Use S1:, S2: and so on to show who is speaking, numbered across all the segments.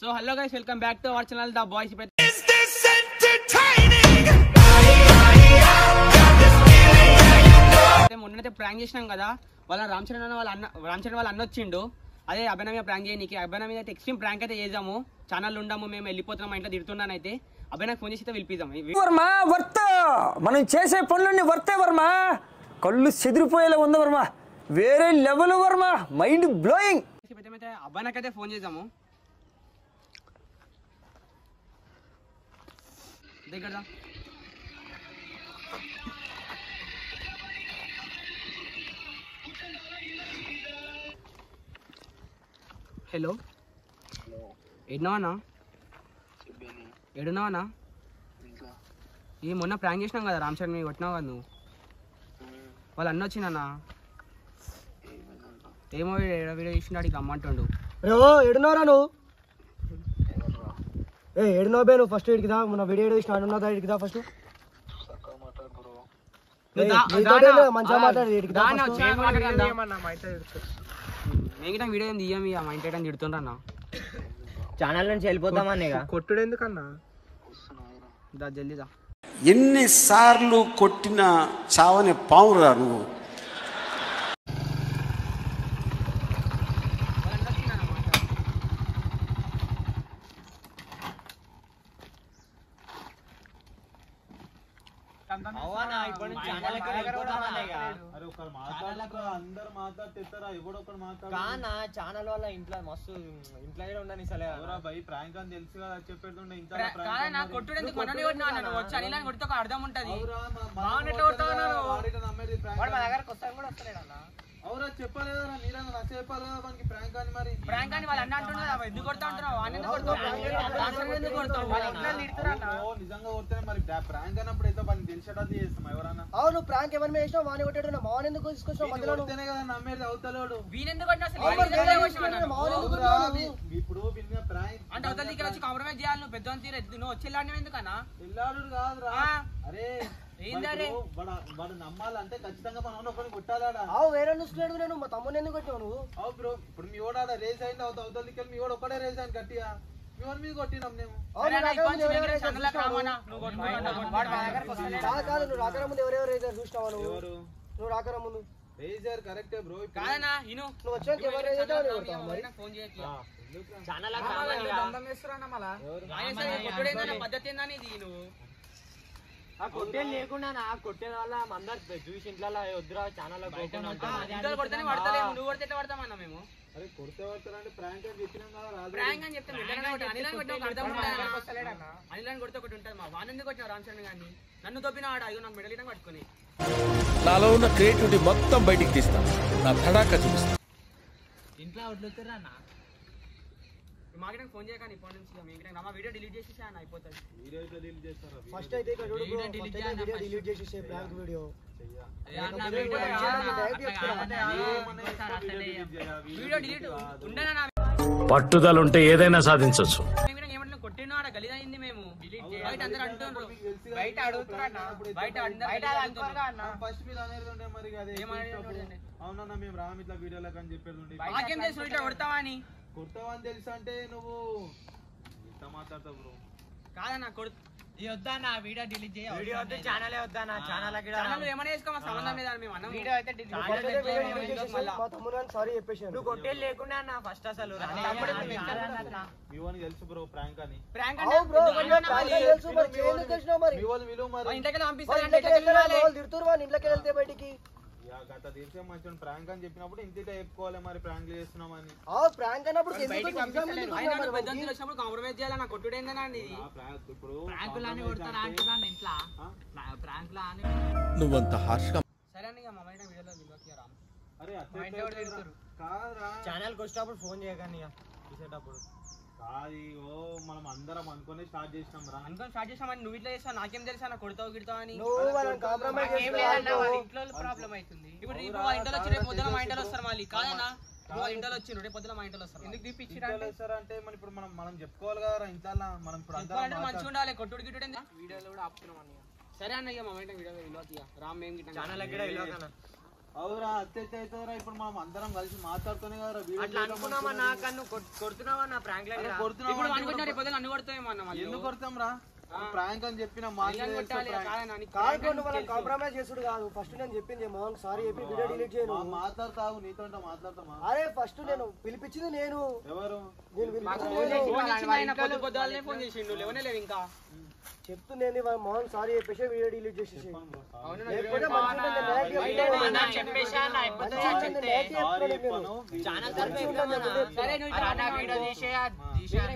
S1: So hello guys, welcome back to our channel the boys. మొన్నైతే prank చేసినాం కదా, వాళ్ళ రామ్ చరణ్ వాళ్ళ అన్న వచ్చిండు. అదే అభినవ్ మీద ప్రాంక్ చేయనీకి. అభినవ్ మీద ఎక్స్ట్రీమ్ ప్రాంక్ అయితే చేద్దాము. ఛానల్ ఉండాము, మేము వెళ్ళిపోతున్నాం, ఇంట్లో తిడుతున్నాను. అయితే అభినవ్ ఫోన్ చేసి అయితే పిలిపిద్దాం.
S2: వర్మ వర్త మనం చేసే పనులన్నీ వర్తే వర్మ. కళ్ళు చెదిరిపోయేలా ఉంది వర్మ, వేరే లెవెల్ వర్మ, మైండ్ బ్లోయింగ్.
S1: అయితే అభినవ్కి అయితే ఫోన్ చేద్దాము. దగ్గర హలో, ఏడున్నావా? ఏడున్నావా? ఈ మొన్న ప్రాంక్ చేసినాం కదా, రామ్ చరణ్ మీద కొట్టినావు కదా నువ్వు. వాళ్ళు అన్న వచ్చిందన్నా, ఏమో వీడియో ఇచ్చిన అడిగి అమ్మంటుండు.
S3: ఏడున్నారా నువ్వు? ఏడున్నావు బే నువ్వు? ఫస్ట్ ఇడికిదా మన వీడియో ఇచ్చిన అడున్నదా? ఇడికిదా ఫస్ట్ మంచిగా మాట్లాడి
S1: వీడియో ఏం తీయం, ఇక మా ఇంటి తిడుతుండ్రు అన్న.
S2: ఛానల్ నుంచి వెళ్ళిపోతామన్నా.
S3: కొట్టుడు ఎందుకన్నా?
S1: దా జల్దీదా.
S4: ఎన్నిసార్లు కొట్టిన చావని పావురా నువ్వు.
S2: ఛానల్ వల్ల ఇంట్లో మస్తు ఇంట్లో ఉండని
S5: ప్రాంక్ అని తెలుసు కదా చెప్పేది.
S1: అర్థం ఉంటది.
S5: అవురా చెప్పలేదా? నీరన్న నచ్చ చెప్పాలి కదా మనకి ప్రాంక్ అని. మరి
S1: ప్రాంక్ అని వాళ్ళు అంటున్నారు, ఎందుకు కొడతా ఉంటున్నావు?
S5: నిజంగా కొడితే మరి ప్రాంక్ అన్నప్పుడు అయితే మనకి తెలిసేటది చేస్తాం ఎవరన్నా.
S3: అవును, ప్రాంక్ ఎవరి మీద వేసినా వాని కొట్టాడు. మావన్ ఎందుకు తీసుకొచ్చావు మధ్యలో?
S5: కొడితేనే కదా నమ్మేది అవుతలేడు. ఇప్పుడు ప్రాంక్
S1: అంటే అవతల దగ్గర వచ్చి కాంప్రమైజ్ చేయాలి. నువ్వు పెద్ద తీరు నువ్వు వచ్చి వెళ్ళాడు ఎందుకన్నా?
S5: వెళ్ళాడు కాదురా. అరే వాడు నమ్మాలంటే ఖచ్చితంగా మనం ఒకరిని కొట్టాలాడా?
S3: వేరే చూసుకున్నాడు. నేను మా తమ్ముని ఎందుకు కొట్టావు నువ్వు?
S5: అవు బ్రో, ఇప్పుడు మీ ఓడాడ రేస్ అయింది అవతల దిక్కు. మీ ఓడ ఒకటే రేస్ అయింది గట్టిగా. మీ ఓడి మీద కొట్టినాం మేము. కాదు, నువ్వు రాకరా ముందు ఎవరెవరు రేసారు చూసినావా? నువ్వు రాకరా ముందు రేసారు కరెక్టే బ్రో.
S3: నువ్వు వచ్చాక ఎవరు రేసావు?
S1: ఫోన్ చేయకి పద్ధతి ఏందని ఇది. నువ్వు
S2: కొట్టేది లేకుండా కొట్టేది వల్ల అందరు చూసి ఇంట్లో వద్దురా ఛానల్
S1: కొడితేనే పడతలేము. నువ్వు కొడితే ఎట్లా పడతామన్నా మేము?
S5: అరే కొడితే పడతారంటే ప్రాంక్ అని చెప్పినాం కదా. రాదు
S1: ప్రాంక్ అని చెప్తాను. అనిలాన్ని కొడితే ఒకటి ఉంటుంది. మా వాన్ ఎందుకు కొట్టినావు రామ్ చరణ్ గారిని? నన్ను తొప్పిన ఆడ అయ్యో నాకు మెడలియడం పట్టుకుని.
S6: నాలో ఉన్న క్రియేటివిటీ మొత్తం బయటికి తీస్తా, నా తడాక చూపిస్తా.
S1: ఇంట్లో వడ్లుతురా అన్న. మాకు ఫోన్ చేయకండి ఇప్పటి నుంచి. మా వీడియో డిలీట్ చేసేసా అన్న, అయిపోతుంది.
S3: ఫస్ట్ అయితే వీడియో డిలీట్ చేసేసే ప్రాంక్ వీడియో.
S1: వీడియో డిలీట్ ఉండనా?
S6: పట్టుదల ఉంటే ఏదైనా సాధించవచ్చు.
S1: కొట్టిన ఆడ గలీజ్ అయింది. మేము బయట అందరూ అంటున్నారు, బయట అడుగుతున్నా, బయట
S5: ఫస్ట్ మీద అనేది ఉండే. మరి అవునన్నా మేము రామ్ ఇట్లా వీడియోలకు అని చెప్పేది.
S1: మాకేం చేసి ఇట్లా కొడతావని
S5: కొడతావని తెలుసు అంటే నువ్వు ఇంత మాట్లాడతావు బ్రో.
S1: కాదన్నా వద్దన్నా, వీడియో డిలీట్ చేయ.
S2: వీడియో వద్దు, ఛానల్ వద్దన్నా. ఛానల్
S1: ఏమైనా చేసుకోమా, సంబంధం లేదా? మేము అన్న వీడియో అయితే
S3: మా తమ్ముడు సారీ చెప్పేసాను.
S2: నువ్వు కొట్టేది లేకుండా అన్న ఫస్ట్ అసలు
S5: మీ వానికి తెలుసు బ్రో ప్రాంక్ అని.
S1: ప్రాంక్
S3: తెలుసు మరి చేయను తెలిసినావు. మరి
S5: మీ వాళ్ళు విలువ మరి
S1: ఇంటికి
S3: తిడుతురు వాని ఇంట్లోకి వెళ్తే బయటికి.
S5: గత దేశం మంచి ప్రాంక్ అని చెప్పినప్పుడు ఇంటికి చెప్పుకోవాలి మరి ప్రాంక్ చేస్తున్నామని.
S3: ప్రాంక్ అన్నప్పుడు
S1: కాంప్రమైజ్ చేయాలి. నా కొట్టుడేందని
S6: నువ్వంత హార్ష్గా
S1: సరే అని మా వీడియోలో రామ్.
S5: అరే కాదురా,
S2: ఛానల్కి వచ్చినప్పుడు ఫోన్ చేయగాని తీసేటప్పుడు
S5: కాదు. మనం అందరం అనుకుని స్టార్ట్ చేసినాం రా.
S1: అనుకుని స్టార్ట్ చేసినామని నువ్వు ఇట్లా చేస్తావు, నాకేం తెలుసా? నా కొడతావు గిడతావు అని. ప్రాబ్లం అవుతుంది. ఇప్పుడు మా ఇంట్లో వచ్చి రేపు పొద్దున మా ఇంట్లో వస్తారు. మళ్ళీ కాదన్నా, వాళ్ళ ఇంట్లో వచ్చి రేపు పొద్దున మా ఇంట్లో వస్తారు. ఎందుకు తీపిచ్చిరా
S5: అంటే మరి ఇప్పుడు మనం చెప్పుకోవాలి కదా ఇంట్లో. మనం ఇప్పుడు
S1: మంచిగా ఉండాలి. కొట్టుడు గిట్టుడు వీడియోలో కూడా ఆపుతున్నాం అన్న. సరే అన్న, ఇక మా వీడియో రామ్ మేము
S2: ఛానల్ కూడా
S5: అవురా అత్యత్య అవుతారా ఇప్పుడు మనం అందరం కలిసి మాట్లాడుతూనే కదా
S1: అట్లా అనుకున్నామా నాకన్ను కొడుతున్నావా నా ప్రాంక్ లో ఇప్పుడు అనుకుంటున్నారు పొద్దున అన్ను కొడతామేమో అన్న మళ్ళీ
S5: ఎందుకు కొడతాం రా ప్రాంక్ అని చెప్పిన
S3: కాంప్రమైజ్ చేసుడు కాదు. ఫస్ట్ నేను చెప్పింది మోహన్ సారీ చెప్పి వీడియో డిలీట్ చేయను.
S5: మాట్లాడతావు నీతో మాట్లాడతామా?
S3: అరే ఫస్ట్ నేను పిలిపించింది నేను.
S5: ఎవరు
S1: ఫోన్ చేసిండు లేవనే లేవు ఇంకా
S3: చెప్తున్నాను మోహన్ సారీ చెప్పేసి వీడియో డిలీట్ చేసేసి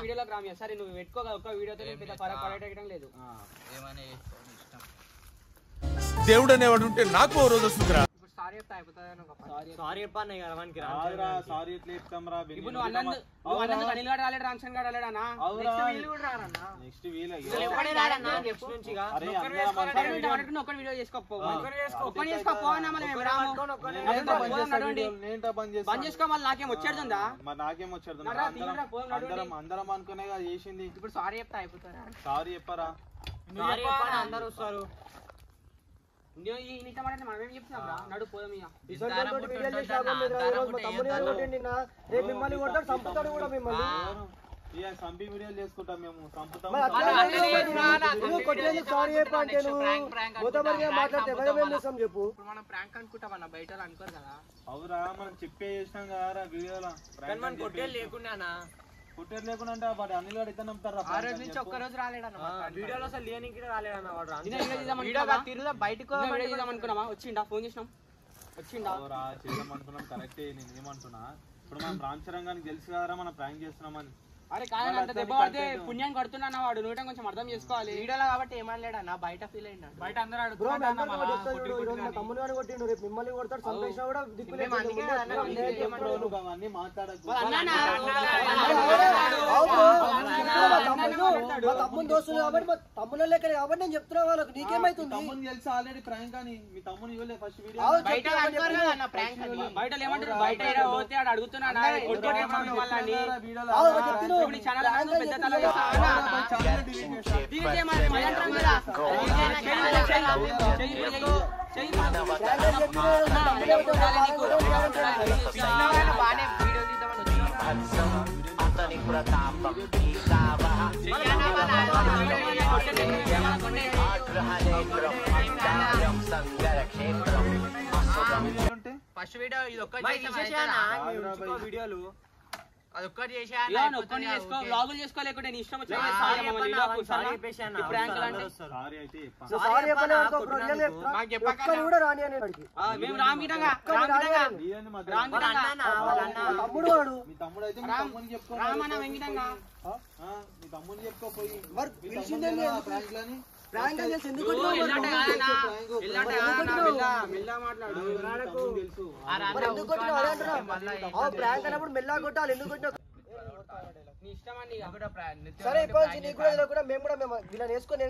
S1: వీడియోలోకి రామ్యా సరే నువ్వు పెట్టుకోగా ఒక్క వీడియోతో పెద్ద ఫరక్ పడేయడం లేదు.
S6: దేవుడు అనేవాడు ఉంటే నాకు ఓ రోజు వస్తుందిరా.
S1: సారీ చెప్తా అయిపోతుంది.
S5: సారీ ఎట్లా చెప్తాం రా?
S1: ఇప్పుడు నువ్వు అన్నందుకు అనిల్ గారు రాలేడు, రామ్చంద్ గారు రాలేడన్నా.
S5: నెక్స్ట్ వీల్
S1: ఒక్క వీడియో చేసుకోపో బంద్ చేసుకో. మళ్ళీ నాకేం వచ్చేస్తుందా?
S5: మరి నాకేం వచ్చేది? అందరం అనుకునే చేసింది.
S1: ఇప్పుడు సారీ చెప్తా అయిపోతారా?
S5: సారీ చెప్పరా?
S1: అందరు వస్తారు. మనమేం చెప్తున్నాం రా? నడు పోదాం
S3: మిమ్మల్ని కొడతాడు చంపుతాడు కూడా మిమ్మల్ని.
S5: సంపి వీడియోలు చేసుకుంటాం మేము. చంపుతాం.
S3: సారీ చెప్ప అంటే మాట్లాడితే చెప్పు.
S1: మనం ప్రాంక్ అనుకుంటాం అన్న, బయట అనుకోరు కదా.
S5: అవురా మనం చెప్పే చేసినాం కదా వీడియోలో.
S1: కొట్టేది లేకుండా
S5: పుట్టేది లేకుండా అంటే వాడు అనిల్ గారు ఇతను నమ్ముతారా?
S1: ఆ రోజు నుంచి ఒక్క రోజు రాలేడన్న వీడియోలో అసలు లేనికి రాలేడన్న వాడు. బయటకు అనుకున్నామా? వచ్చిండా? ఫోన్ చేసినాం వచ్చిండా?
S5: చేద్దామనుకున్నాం కరెక్టే. నేను ఏమంటున్నా ఇప్పుడు మనం రామ్ చరణ్ గారికి తెలుసు కదరా మనం ప్రాంక్ చేస్తున్నామని.
S1: అరే కాదని అంత దెబ్బ పడితే పుణ్యాన్ని కడుతున్నా వాడు. నువ్వు కొంచెం అర్థం చేసుకోవాలి. వీడియోలో కాబట్టి ఏమనలేడన్నా, బయట ఫీల్ అయినా బయట అందరూ
S3: తమ్ముని కొట్టిండు, రేపు మిమ్మల్ని కొడతాడు. సంపేసినా కూడా
S5: అవన్నీ మాట్లాడకు.
S3: తమ్ముని దోస్తులు కాబట్టి మా తమ్ముళ్ళ లెక్క కాబట్టి నేను చెప్తున్నా వాళ్ళకి. నీకేమైతుంది?
S5: తమ్ముని తెలుసు ఆల్రెడీ ప్రాంక్ అని. మీ తమ్ముని ఇవ్వలే ఫస్ట్ వీడియో.
S1: బయట ఏమంటారు? బయట పోతే ఆడు అడుగుతున్నాడు ఫస్ట్ వీడియో ఇది ఒక్క వీడియోలు అదొక్కటి చేసుకో. వ్లాగులు చేసుకోలేకుంటే నీ ఇష్టం వచ్చిన మేము రామిటంగా
S3: తమ్ముడు వాడు
S1: రామన్న వెంగిటంగా
S5: మీ తమ్ముని చెప్పుకోపోయి
S3: అన్నప్పుడు మెల్లా కొట్టాలి. ఎందుకు కొట్టినా
S1: సరే
S3: మేము కూడా ఇలా వేసుకొని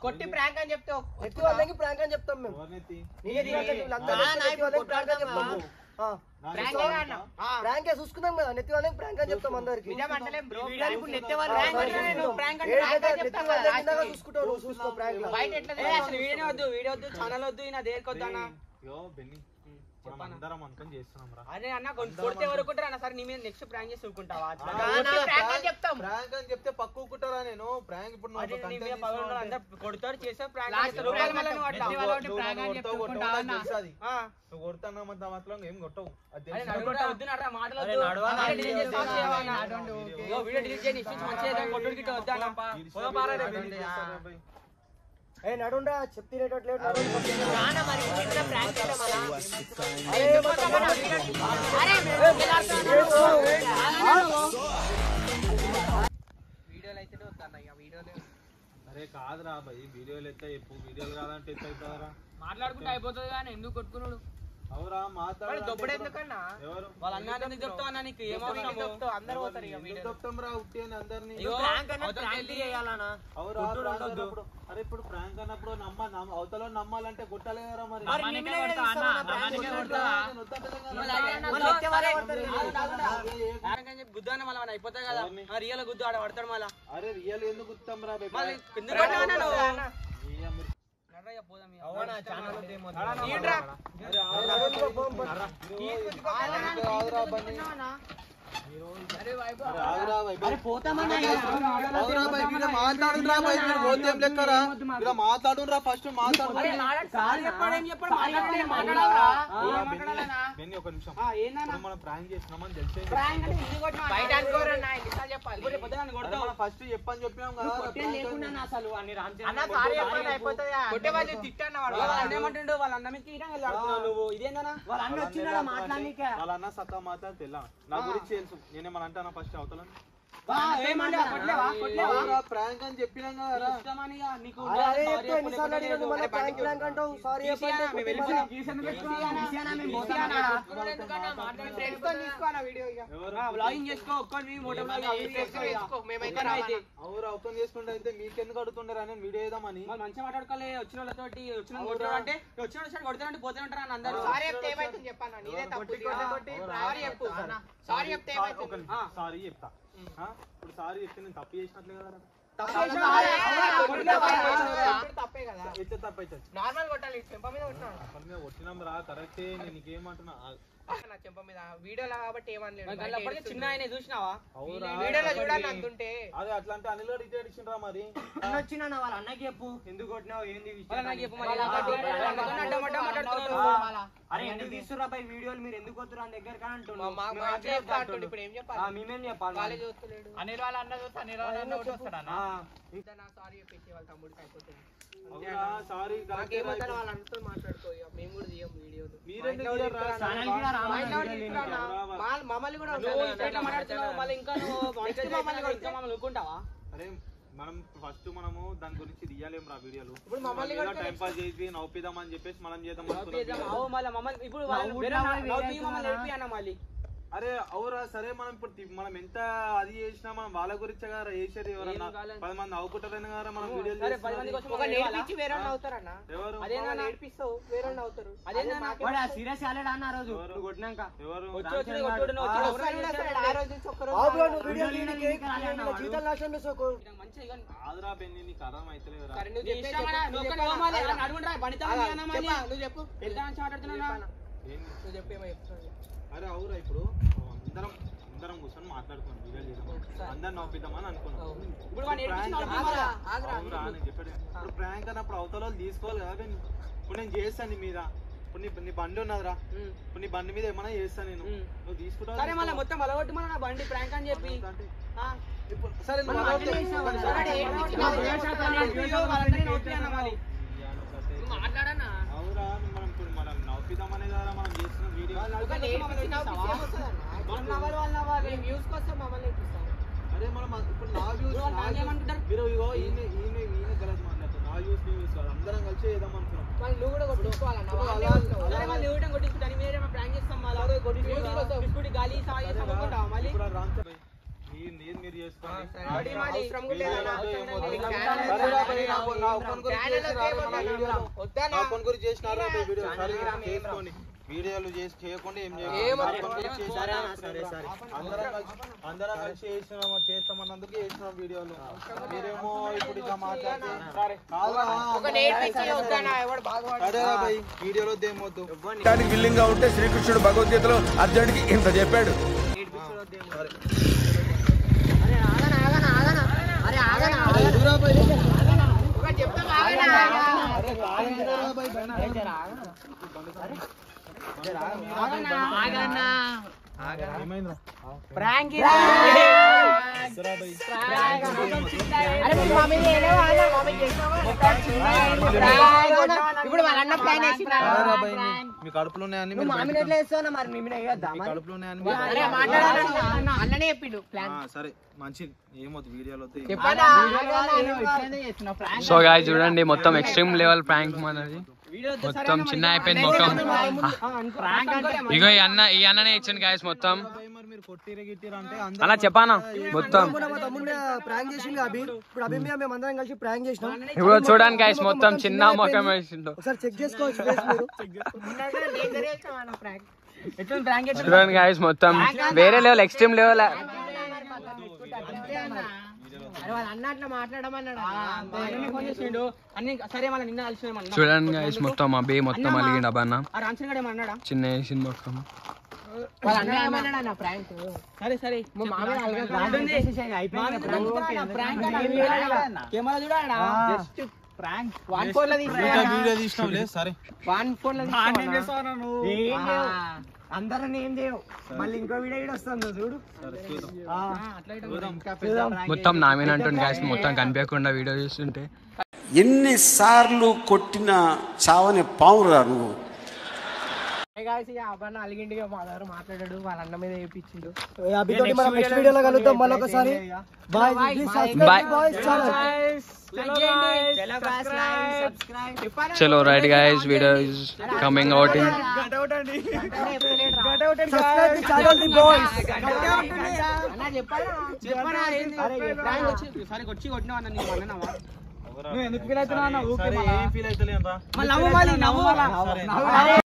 S1: కొట్టి ప్రాంక్ అని చెప్తే
S3: ఎత్తి వాళ్ళకి ప్రాంక్ అని చెప్తాం మేము. ప్రాంక్ చూసుకున్నాం కదా, నెత్తి వాళ్ళకి ప్రాంక్ అని చెప్తాం అందరికి. చూసుకుంటావు చూసుకో ప్రాంక్.
S1: వీడియో వద్దు ఛానల్ వద్దు నా దేనికొద్దు అన్న.
S5: అందరం అనుకుని చేస్తున్నాం రా.
S1: అరే అన్న కొడితే వరకుంటారా అన్న? సరే నీ మీద నెక్స్ట్ ప్రాంక్ చేసి ఊరుకుంటావా?
S5: ప్రాంక్ అని చెప్తే పక్క ఊరుకుంటారా? నేను ప్రాంక్ ఇప్పుడు
S1: కొడతారు చేసే ప్రాంక్
S5: నువ్వు కొడతానా మాత్రం ఏం కొట్టవు.
S1: వీడియో డిలీట్ చేయండి. కొట్టుడు గిట్ట వద్దా?
S3: నడుండా చెప్తినేటట్లేదు.
S1: వీడియోలు అయితే వద్దా? వీడియోలు
S5: అరే కాదురా భయ్, వీడియోలు ఎత్తా చెప్పు. వీడియోలు కాదంటే ఎత్త అవుతారా?
S1: మాట్లాడుకుంటే అయిపోతుంది కానీ ఎందుకు కొట్టుకున్నాడు?
S5: అవురా మాట్లాడు.
S1: ఎందుకన్నా
S5: ఎవరు
S1: వాళ్ళ అన్న చెప్తావు అన్న? నీకు ఏమవుతావు? అందరు పోతారు
S5: చెప్తాం రా ఉట్టి అని అందరినీ. అరే ఇప్పుడు ప్రాంక్ అన్నప్పుడు అవతల నమ్మాలంటే కొట్టాలి కదా మరి.
S1: గుద్దాన మళ్ళీ అయిపోతాయి కదా. రియల్ గుద్దు ఆడ పడతాడు మళ్ళీ.
S5: అరే రియల్ ఎందుకు గుద్దాం రా? మాట్లాడురా ఫస్ట్ మాట్లాడు ఒక నిమిషం మనం ప్రాంక్ చేసినామని తెలిసే ఫస్ట్ చెప్పని చెప్పినాం కదా
S1: వాళ్ళ
S5: అన్న సత్తా మాట్లాడితే నా గురించి తెలుసు నేనేమని అంటానా ఫస్ట్ అవతల ప్రాంక్ అని చెప్పినాం కదా ఓపెన్ చేసుకుంటే అయితే మీకెందుకు అడుగుతుంటారా నేను వీడియో వేద్దామని
S1: మంచిగా మాట్లాడుకోలే వచ్చిన వాళ్ళతోటి వచ్చిన అంటే వచ్చిన కొడుతుంటే పోతే ఉంటారు అందరూ
S5: సారీ చెప్తా ఇప్పుడు సారీ చెప్తే నేను తప్పు చేసినట్లే కదా
S7: నార్మల్ కొట్టాలి చెంప మీద
S5: కొట్టినాం రా కరెక్టే నేను నీకేమంటున్నా
S7: చెంప మీద వీడియోలో కాబట్టి
S1: ఏమనలేదు చిన్న ఆయన చూసినావా
S7: వీడియోలో చూడాలి అంటుంటే
S5: అదే అట్లా అంటే అనిల్ గారు రిటైర్ ఇచ్చిండ్రా మరి
S3: వచ్చినా వాళ్ళ అన్నకి చెప్పు ఎందుకు కొట్టినావు ఏంది అరే ఎందుకు తీస్తురా పై వీడియోలు మీరు ఎందుకు వస్తురా దగ్గర
S7: ఇప్పుడు ఏం చెప్పాలి
S3: మేమేం చెప్పాలి
S7: వాళ్ళే చూస్తలేడు అనిల్ వాళ్ళ అన్న చూస్తే అనిల్ వాళ్ళ అన్న కూడా వస్తాడన్నా సారీ చెప్పేసి వాళ్ళ తమ్ముడికి అయిపోతుంది
S5: సారీ
S7: వాళ్ళ అన్నతో మాట్లాడుకో మేము కూడా తీయం వీడియోలు మమ్మల్ని కూడా
S1: మళ్ళీ ఇంకా నువ్వుకుంటావా
S5: అరే మనం ఫస్ట్ మనము దాని గురించి తీయాలేం రా వీడియోలు
S7: ఇప్పుడు మమ్మల్ని
S5: టైం పాస్ చేసి నవ్వుపిద్దామని చెప్పేసి మనం చేద్దాం
S1: ఇప్పుడు మళ్ళీ
S5: అరే అవురా సరే మనం ఇప్పుడు మనం ఎంత అది చేసినా మనం వాళ్ళ గురించే కదా చేసేది ఎవరన్నా 10 మంది నవ్వుకుంటారని కదా మనం వీడియోలు
S7: నేర్పించి వేరే అవుతారన్న
S5: ఎవరు
S7: నేర్పిస్తావు వేరే అవుతారు
S3: సీరియస్ అన్నాడు అన్న రోజు కొట్టినాక
S5: ఎవరు ఆదరా పెన్ని నీకు అర్థం అవుతలేదురా అరే అవురా ఇప్పుడు అందరం కూర్చొని మాట్లాడుకున్నాం వీడియోలు చేద్దాం అందరు నవ్వుపిద్దామని అనుకున్నాం చెప్పాడు ఇప్పుడు ప్రాంక్ అన్నప్పుడు అవతల తీసుకోవాలి కదా ఇప్పుడు నేను చేస్తాను నీ మీద ఇప్పుడు నీ బండి ఉన్నదిరా ఇప్పుడు నీ బండి మీద ఏమైనా చేస్తాను నేను నువ్వు తీసుకుంటావు
S1: మొత్తం అలవాటు మన బండి ప్రాంక్ అని చెప్పి
S5: సరే
S1: మాట్లాడనా
S5: అవురా మనం ఇప్పుడు మనం నవ్వుపిద్దామనే కదా మనం చేస్తున్న వీడియో అరే మనం ఇప్పుడు నా వ్యూస్ మీరు ఇగో ఈయన గలత్ మాట్లాడుతారు నా వ్యూస్ నీ వ్యూస్ కాదు అందరం కలిసి చేద్దాం అనుకున్నాం
S7: నువ్వు కూడా కొట్టుకోవాలన్నా
S5: మీరు చేసుకోండి గురించి చేసినారా చేసుకోండి వీడియోలు చేసి చేయకుండా ఏం అందరం కలిసి చేస్తామన్నందుకు చేసినాం వీడియోలు మీరేమో ఇప్పుడు ఇట్లా మాట్లాడుతున్నారు వీడియోలో ఏమొద్దు
S6: విల్లింగ్ గా ఉంటే శ్రీకృష్ణుడు భగవద్గీతలో అర్జునుడికి ఇంత చెప్పాడు.
S7: ఇప్పుడు వాళ్ళన్న ప్లాన్ వేసి
S5: మీ కడుపులో ఉన్నాయని కడుపులో
S7: అన్ననే చెప్పిండు
S5: సరే మంచి ఏమవుతుంది వీడియోలో.
S8: సో గాయ్స్ చూడండి మొత్తం ఎక్స్ట్రీమ్ లెవెల్ ప్రాంక్ మనది మొత్తం చిన్న అయిపోయింది మొత్తం. ఇగో ఈ అన్ననే ఇచ్చాను గాయ్స్ మొత్తం అలా చెప్పానా మొత్తం ఇప్పుడు చూడండి గాయ్స్ మొత్తం చిన్న మొఖం వేసిండు చూడండి గాయ్స్ మొత్తం వేరే లెవెల్ ఎక్స్ట్రీమ్ లెవెల్
S7: అన్నట్లు మాట్లాడమన్నాడు
S1: ఫోన్ చేసిండు అన్ని సరే మళ్ళీ నిన్న కలిసి
S8: చూడండి గైస్ మొత్తం అబ్బే మొత్తం అలిగిండు అబ్బన్న
S1: ఆ రామచంద్ర గడు ఏమన్నాడా
S8: చిన్న వేసింది మొత్తం
S7: వాళ్ళ అన్న ఏమన్నాడు అన్న ప్రాంక్
S1: సరే సరే కెమెరా చూడాడా జస్ట్ ప్రాంక్ వన్ ఫోన్ లో
S5: వీడియో తీసినాంలే సరే
S1: వన్ ఫోన్ లో
S7: అందరూ ఏం చేయవు మళ్ళీ ఇంకో వీడియో వస్తుంది చూడు
S8: మొత్తం నామేనంటుంది గైస్ మొత్తం కనిపించకుండా వీడియో చూస్తుంటే
S4: ఎన్నిసార్లు కొట్టిన చావని పావురా నువ్వు.
S7: అబ్బాయి అలిగిండి మా దగ్గర మాట్లాడాడు వాళ్ళ అన్న మీద వేయించిండు
S3: అభితోటి మనం నెక్స్ట్ వీడియోలో కలుద్దాం మళ్ళీ ఒకసారి బాయ్
S8: చలో right guys video is coming out in
S1: సరే వచ్చి కొట్టినావా నీకు అన్నవా
S5: నువ్వు ఎందుకు ఫీల్ అవుతున్నావు? ఏం ఫీల్ అవుతలేను రా.
S1: నవ్వు